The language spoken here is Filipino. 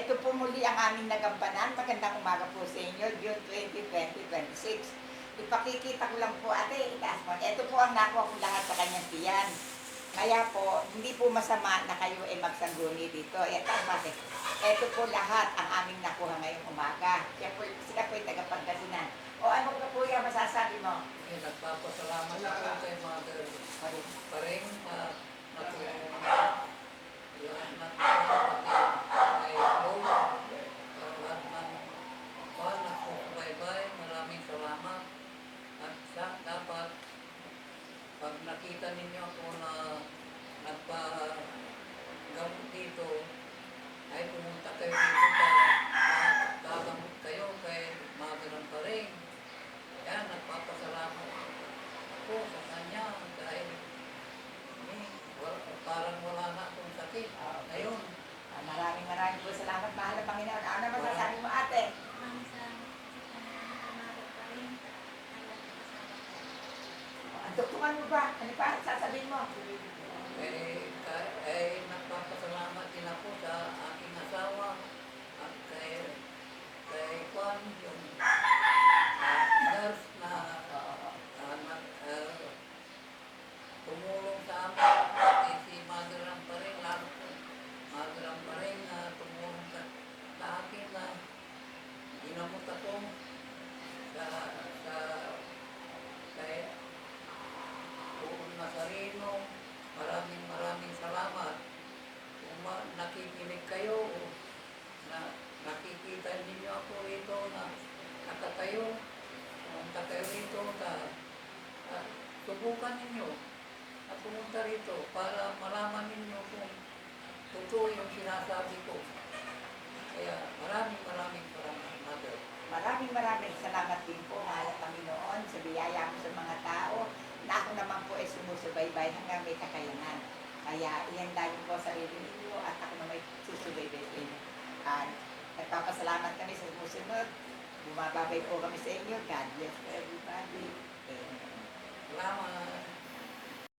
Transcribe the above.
ito po muli ang aming nagampanan. Magandang umaga po sa inyo, June 20, 2026. Ipakikita ko lang po, ate, itaas mo. Ito po ang nakuha ko lahat sa kanyang tiyan. Kaya po, hindi po masama na kayo ay magsangguni dito. Ito, ate. Ito po lahat ang aming nakuha ngayong umaga. Sila po ay tagapagkasinan. O ano ka po yung masasabi mo? Nagpapasalamat ako kay Mother Pareng maraming salamat. At dapat pag nakita ninyo ako na nagpagamot dito, ay pumunta kayo dito para gagamot kayo kay Mother Pareng. Kaya nagpapasalamat ako sa kanya dahil parang wala na akong sakit. Ngayon, Maraming po salamat, mahal na Panginoon. Ano masasabi mo, ate? Maraming salamat sa Mother Pareng. Tuktungan mo ba? Ano pa sasabihin mo? nagpapasalamat din ako sa aking asawa at kay Juan, yung nurse na tumulong sa amin. Pati si Mother Pareng, lalo po Mother Pareng tumulong sa akin na ginamot ako kay Buong Nazareno. Maraming salamat. Kung nakikinig kayo, na nakikita ninyo ako rito na nakatayo, pumunta kayo rito, subukan ninyo at pumunta rito para malaman ninyo kung totoo yung sinasabi ko. Kaya maraming salamat, Mother. Maraming salamat din po, mahal na Panginoon, sa biyaya mo sa mga tao na ako naman po ay sumusubaybay hanggang may kakayanan. Kaya iyan lagi po sa sarili ninyo at ako na may susubaybay sa inyo. At nagpapasalamat kami sa sumusunod. Bumababay po kami sa inyo. God bless everybody. Amen. Salamat.